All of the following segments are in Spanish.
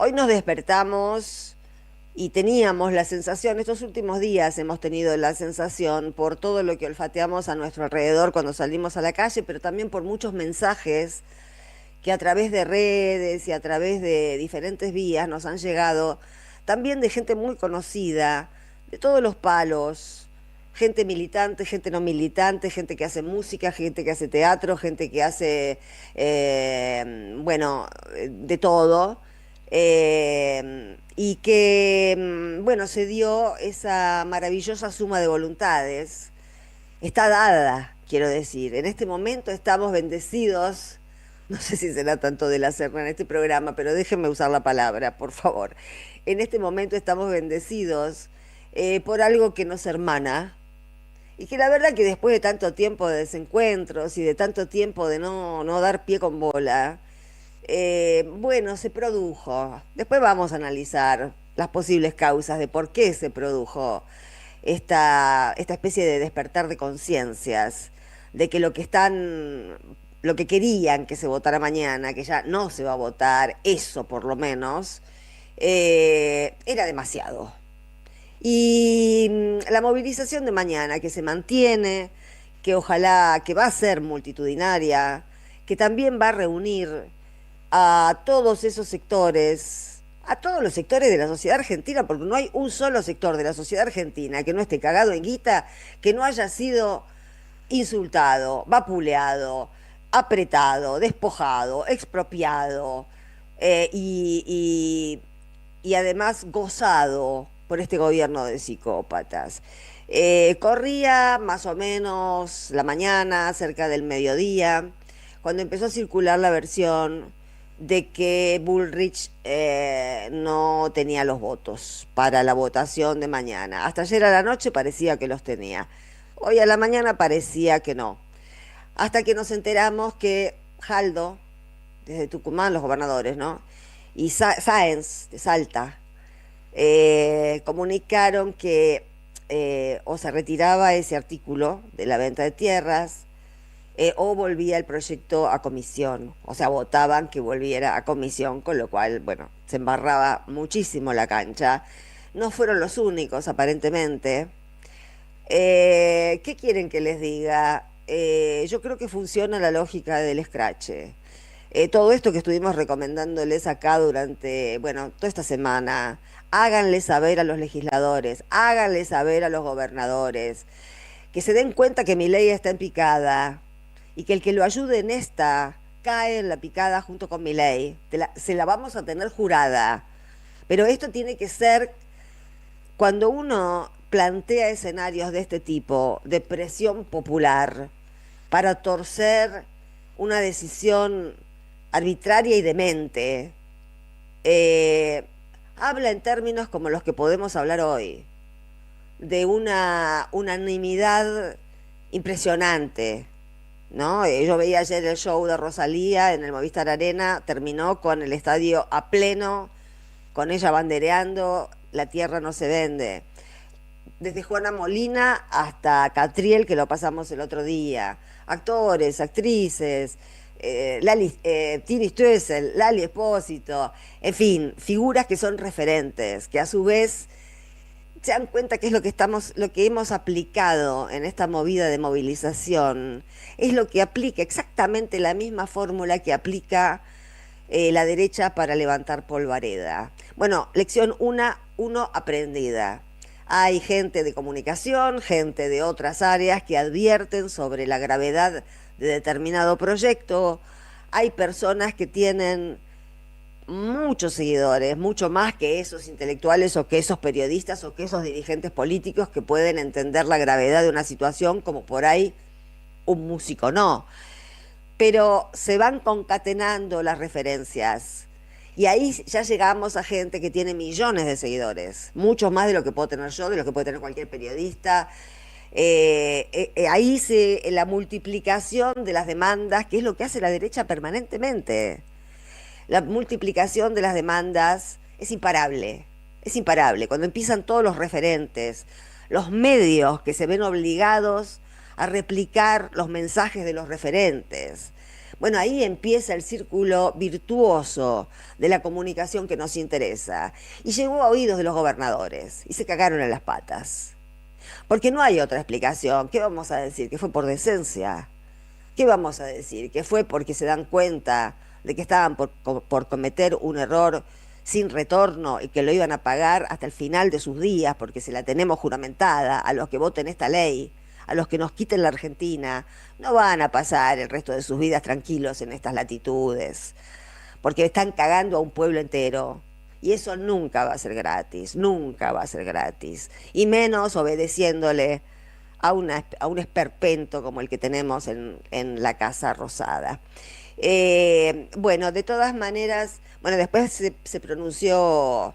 Hoy nos despertamos y teníamos la sensación, estos últimos días hemos tenido la sensación por todo lo que olfateamos a nuestro alrededor cuando salimos a la calle, pero también por muchos mensajes que a través de redes y a través de diferentes vías nos han llegado, también de gente muy conocida, de todos los palos, gente militante, gente no militante, gente que hace música, gente que hace teatro, gente que hace, bueno, de todo. Y que, bueno, se dio esa maravillosa suma de voluntades. Está dada, quiero decir. En este momento estamos bendecidos. No sé si será tanto de la Serna en este programa, pero déjenme usar la palabra, por favor. En este momento estamos bendecidos por algo que nos hermana y que la verdad que después de tanto tiempo de desencuentros y de tanto tiempo de no dar pie con bola, bueno, se produjo. Después vamos a analizar las posibles causas de por qué se produjo esta especie de despertar de conciencias, de que lo que querían que se votara mañana, que ya no se va a votar, eso por lo menos, era demasiado. Y la movilización de mañana, que se mantiene, que ojalá, que va a ser multitudinaria, que también va a reunir a todos esos sectores, a todos los sectores de la sociedad argentina, porque no hay un solo sector de la sociedad argentina que no esté cagado en guita, que no haya sido insultado, vapuleado, apretado, despojado, expropiado, eh, y, y además gozado por este gobierno de psicópatas. Corría más o menos la mañana, cerca del mediodía, cuando empezó a circular la versión de que Bullrich no tenía los votos para la votación de mañana. Hasta ayer a la noche parecía que los tenía. Hoy a la mañana parecía que no. Hasta que nos enteramos que Jaldo, desde Tucumán, los gobernadores, ¿no? Y Sáenz, de Salta, comunicaron que o se retiraba ese artículo de la venta de tierras, o volvía el proyecto a comisión. O sea, votaban que volviera a comisión, con lo cual, bueno, se embarraba muchísimo la cancha. No fueron los únicos, aparentemente. ¿Qué quieren que les diga? Yo creo que funciona la lógica del escrache. Todo esto que estuvimos recomendándoles acá durante, bueno, toda esta semana, háganle saber a los legisladores, háganle saber a los gobernadores, que se den cuenta que mi ley está en picada y que el que lo ayude en esta cae en la picada junto con mi ley. Se la vamos a tener jurada. Pero esto tiene que ser cuando uno plantea escenarios de este tipo, de presión popular, para torcer una decisión arbitraria y demente, eh, habla en términos como los que podemos hablar hoy, de una unanimidad impresionante, ¿no? Yo veía ayer el show de Rosalía en el Movistar Arena, terminó con el estadio a pleno, con ella bandereando, la tierra no se vende. Desde Juana Molina hasta Catriel, que lo pasamos el otro día. Actores, actrices, Tini Stoessel, Lali Espósito, en fin, figuras que son referentes, que a su vez se dan cuenta que es lo que hemos aplicado en esta movida de movilización, es lo que aplica exactamente la misma fórmula que aplica la derecha para levantar polvareda. Bueno, lección 1 aprendida. Hay gente de comunicación, gente de otras áreas que advierten sobre la gravedad de determinado proyecto. Hay personas que tienen muchos seguidores, mucho más que esos intelectuales o que esos periodistas o que esos dirigentes políticos que pueden entender la gravedad de una situación como por ahí un músico no. Pero se van concatenando las referencias. Y ahí ya llegamos a gente que tiene millones de seguidores, mucho más de lo que puedo tener yo, de lo que puede tener cualquier periodista. La multiplicación de las demandas, que es lo que hace la derecha permanentemente. La multiplicación de las demandas es imparable, es imparable. Cuando empiezan todos los referentes, los medios que se ven obligados a replicar los mensajes de los referentes. Bueno, ahí empieza el círculo virtuoso de la comunicación que nos interesa. Y llegó a oídos de los gobernadores y se cagaron en las patas. Porque no hay otra explicación. ¿Qué vamos a decir? ¿Que fue por decencia? ¿Qué vamos a decir? ¿Que fue porque se dan cuenta de que estaban por cometer un error sin retorno y que lo iban a pagar hasta el final de sus días porque se la tenemos juramentada a los que voten esta ley, a los que nos quiten la Argentina? No van a pasar el resto de sus vidas tranquilos en estas latitudes, porque están cagando a un pueblo entero. Y eso nunca va a ser gratis, nunca va a ser gratis. Y menos obedeciéndole a un esperpento como el que tenemos en la Casa Rosada. Bueno, de todas maneras, bueno, después se pronunció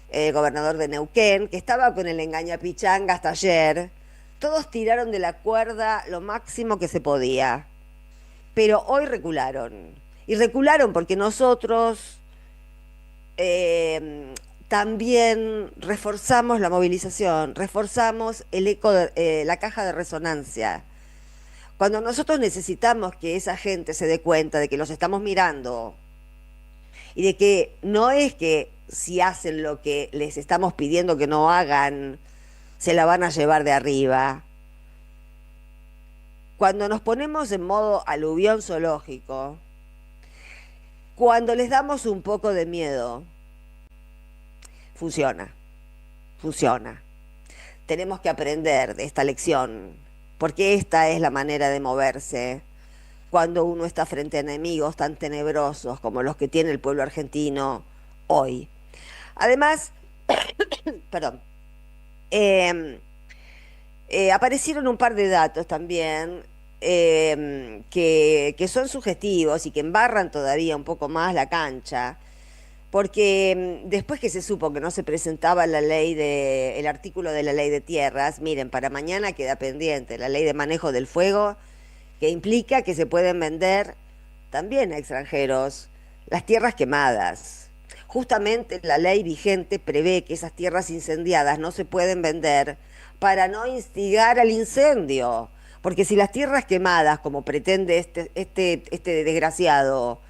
el gobernador de Neuquén, que estaba con el engañapichanga hasta ayer. Todos tiraron de la cuerda lo máximo que se podía, pero hoy recularon. Y recularon porque nosotros también reforzamos la movilización, reforzamos el eco la caja de resonancia. Cuando nosotros necesitamos que esa gente se dé cuenta de que los estamos mirando y de que no es que si hacen lo que les estamos pidiendo que no hagan, se la van a llevar de arriba. Cuando nos ponemos en modo aluvión zoológico, cuando les damos un poco de miedo, funciona, funciona. Tenemos que aprender de esta lección, porque esta es la manera de moverse cuando uno está frente a enemigos tan tenebrosos como los que tiene el pueblo argentino hoy. Además, perdón, eh, aparecieron un par de datos también que son subjetivos y que embarran todavía un poco más la cancha, porque después que se supo que no se presentaba el artículo de la ley de tierras, miren, para mañana queda pendiente la ley de manejo del fuego, que implica que se pueden vender también a extranjeros las tierras quemadas. Justamente la ley vigente prevé que esas tierras incendiadas no se pueden vender para no instigar al incendio. Porque si las tierras quemadas, como pretende este desgraciado,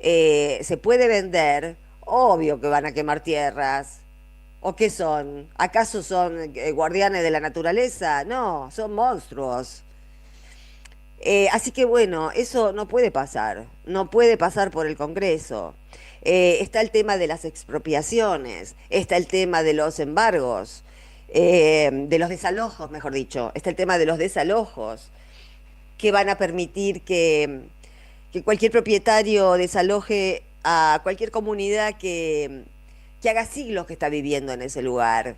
se puede vender, obvio que van a quemar tierras. ¿O qué son? ¿Acaso son guardianes de la naturaleza? No, son monstruos. Así que bueno, eso no puede pasar, no puede pasar por el Congreso. Está el tema de las expropiaciones, está el tema de los embargos, de los desalojos, mejor dicho, está el tema de los desalojos que van a permitir que cualquier propietario desaloje a cualquier comunidad que haga siglos que está viviendo en ese lugar.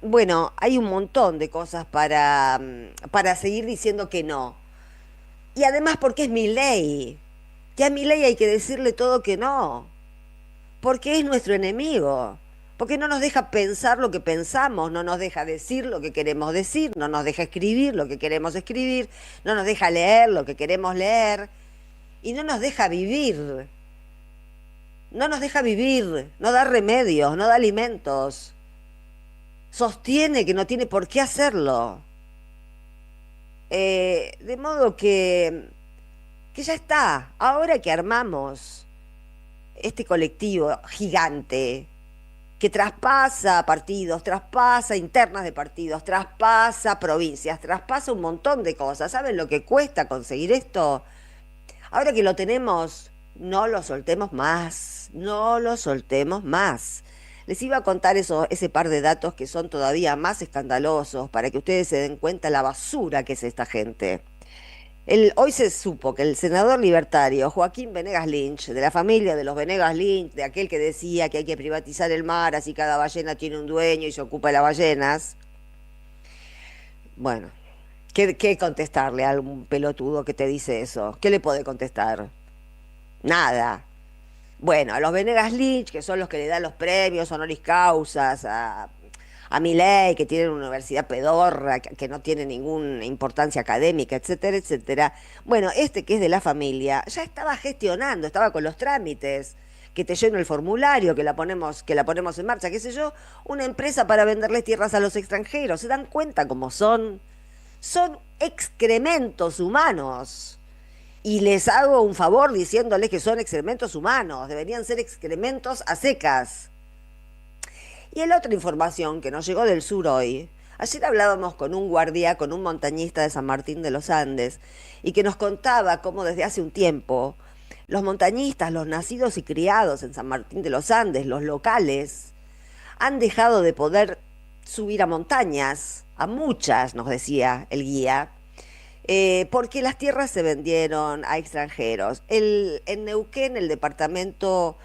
Bueno, hay un montón de cosas para seguir diciendo que no. Y además porque es mi ley, que a mi ley hay que decirle todo que no, porque es nuestro enemigo, porque no nos deja pensar lo que pensamos, no nos deja decir lo que queremos decir, no nos deja escribir lo que queremos escribir, no nos deja leer lo que queremos leer y no nos deja vivir, no nos deja vivir, no da remedios, no da alimentos, sostiene que no tiene por qué hacerlo. De modo que ya está, ahora que armamos este colectivo gigante que traspasa partidos, traspasa internas de partidos, traspasa provincias, traspasa un montón de cosas. ¿Saben lo que cuesta conseguir esto? Ahora que lo tenemos, no lo soltemos más, no lo soltemos más. Les iba a contar ese par de datos que son todavía más escandalosos para que ustedes se den cuenta la basura que es esta gente. Hoy se supo que el senador libertario Joaquín Venegas Lynch, de la familia de los Venegas Lynch, de aquel que decía que hay que privatizar el mar, así cada ballena tiene un dueño y se ocupa de las ballenas, bueno, ¿qué contestarle a algún pelotudo que te dice eso? ¿Qué le puede contestar? Nada. Bueno, a los Venegas Lynch, que son los que le dan los premios honoris causas a Milei, que tiene una universidad pedorra, que no tiene ninguna importancia académica, etcétera, etcétera. Bueno, este que es de la familia, ya estaba gestionando, estaba con los trámites, que te lleno el formulario, que la ponemos en marcha, qué sé yo, una empresa para venderles tierras a los extranjeros. ¿Se dan cuenta cómo son? Son excrementos humanos. Y les hago un favor diciéndoles que son excrementos humanos, deberían ser excrementos a secas. Y el otra información que nos llegó del sur hoy, ayer hablábamos con un guardia, con un montañista de San Martín de los Andes, y que nos contaba cómo desde hace un tiempo los montañistas, los nacidos y criados en San Martín de los Andes, los locales, han dejado de poder subir a montañas, a muchas, nos decía el guía, porque las tierras se vendieron a extranjeros. En Neuquén, el departamento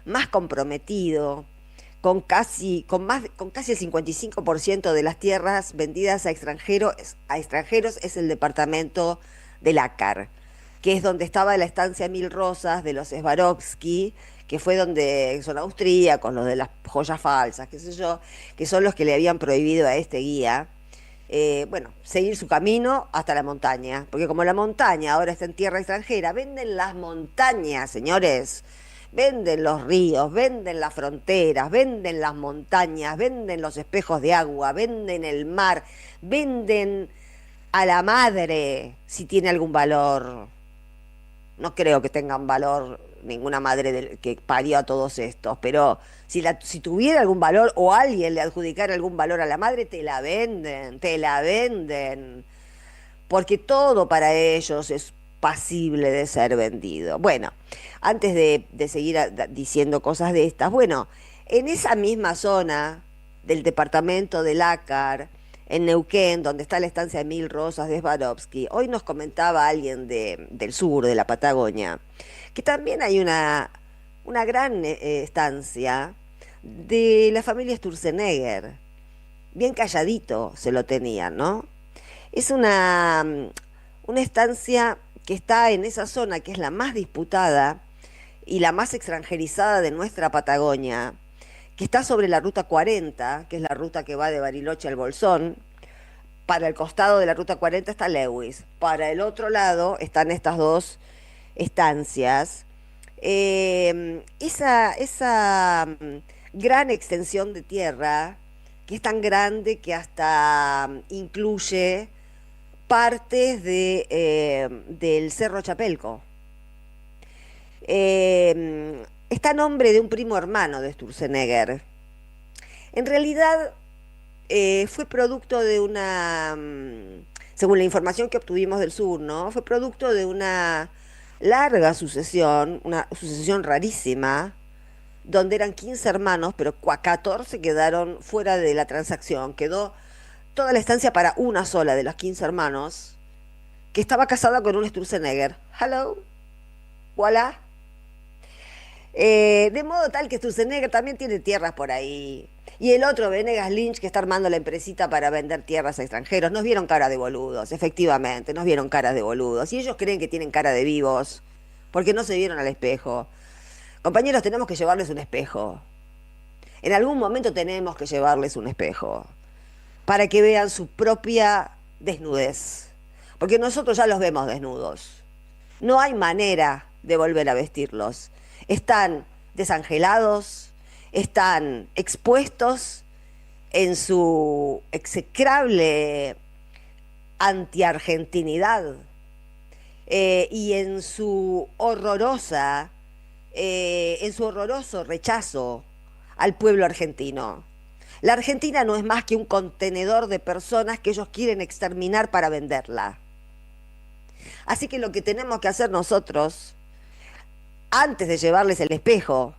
más comprometido, con casi el 55% de las tierras vendidas a extranjeros, es el departamento del Lácar, que es donde estaba la estancia Mil Rosas de los Swarovski, que fue donde son austríacos, los de las joyas falsas, qué sé yo, que son los que le habían prohibido a este guía, bueno, seguir su camino hasta la montaña, porque como la montaña ahora está en tierra extranjera, venden las montañas, señores, venden los ríos, venden las fronteras, venden las montañas, venden los espejos de agua, venden el mar, venden a la madre si tiene algún valor. No creo que tengan valor ninguna madre que parió a todos estos, pero si tuviera algún valor o alguien le adjudicara algún valor a la madre, te la venden, porque todo para ellos es pasible de ser vendido. Bueno, antes de seguir diciendo cosas de estas, bueno, en esa misma zona del departamento de Lácar, en Neuquén, donde está la estancia de Mil Rosas de Swarovski, hoy nos comentaba alguien del sur, de la Patagonia, que también hay una gran estancia de la familia Sturzenegger. Bien calladito se lo tenían, ¿no? Es una estancia que está en esa zona que es la más disputada y la más extranjerizada de nuestra Patagonia, que está sobre la ruta 40, que es la ruta que va de Bariloche al Bolsón. Para el costado de la ruta 40 está Lewis. Para el otro lado están estas dos estancias. Esa gran extensión de tierra, que es tan grande que hasta incluye partes del Cerro Chapelco. Está a nombre de un primo hermano de Sturzenegger. En realidad fue producto de según la información que obtuvimos del sur, ¿no? Fue producto de una larga sucesión, una sucesión rarísima, donde eran 15 hermanos, pero 14 quedaron fuera de la transacción. Quedó toda la estancia para una sola de los 15 hermanos, que estaba casada con un Sturzenegger. Hello, voilà. De modo tal que Sturzenegger también tiene tierras por ahí. Y el otro, Venegas Lynch, que está armando la empresita para vender tierras a extranjeros. Nos vieron cara de boludos, efectivamente, nos vieron caras de boludos. Y ellos creen que tienen cara de vivos, porque no se vieron al espejo. Compañeros, tenemos que llevarles un espejo. En algún momento tenemos que llevarles un espejo, para que vean su propia desnudez. Porque nosotros ya los vemos desnudos. No hay manera de volver a vestirlos. Están desangelados, están expuestos en su execrable antiargentinidad y en su horroroso rechazo al pueblo argentino. La Argentina no es más que un contenedor de personas que ellos quieren exterminar para venderla. Así que lo que tenemos que hacer nosotros, antes de llevarles el espejo,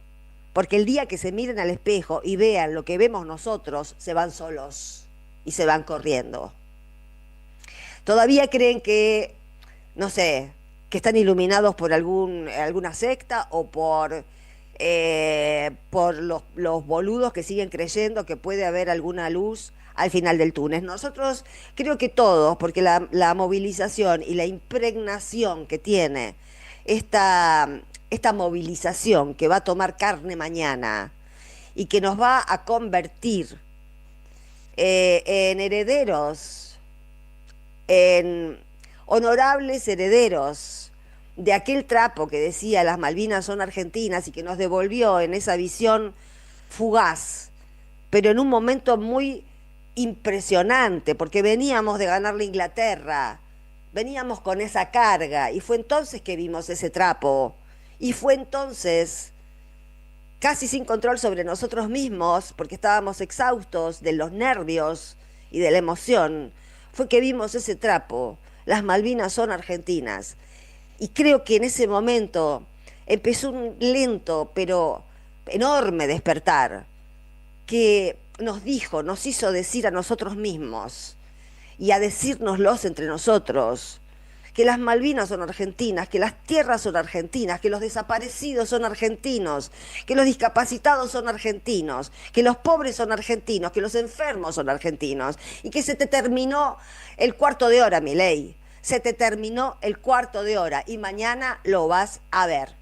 porque el día que se miren al espejo y vean lo que vemos nosotros, se van solos y se van corriendo. Todavía creen que, no sé, que están iluminados por alguna secta o por los boludos que siguen creyendo que puede haber alguna luz al final del túnel. Nosotros creo que todos, porque la movilización y la impregnación que tiene esta movilización que va a tomar carne mañana y que nos va a convertir en herederos, en honorables herederos de aquel trapo que decía las Malvinas son argentinas y que nos devolvió en esa visión fugaz, pero en un momento muy impresionante, porque veníamos de ganarle a Inglaterra veníamos con esa carga y fue entonces que vimos ese trapo y fue entonces casi sin control sobre nosotros mismos, porque estábamos exhaustos de los nervios y de la emoción, fue que vimos ese trapo. Las Malvinas son argentinas. Y creo que en ese momento empezó un lento pero enorme despertar que nos dijo, nos hizo decir a nosotros mismos y a decírnoslos entre nosotros, que las Malvinas son argentinas, que las tierras son argentinas, que los desaparecidos son argentinos, que los discapacitados son argentinos, que los pobres son argentinos, que los enfermos son argentinos, y que se te terminó el cuarto de hora, Milei. Se te terminó el cuarto de hora y mañana lo vas a ver.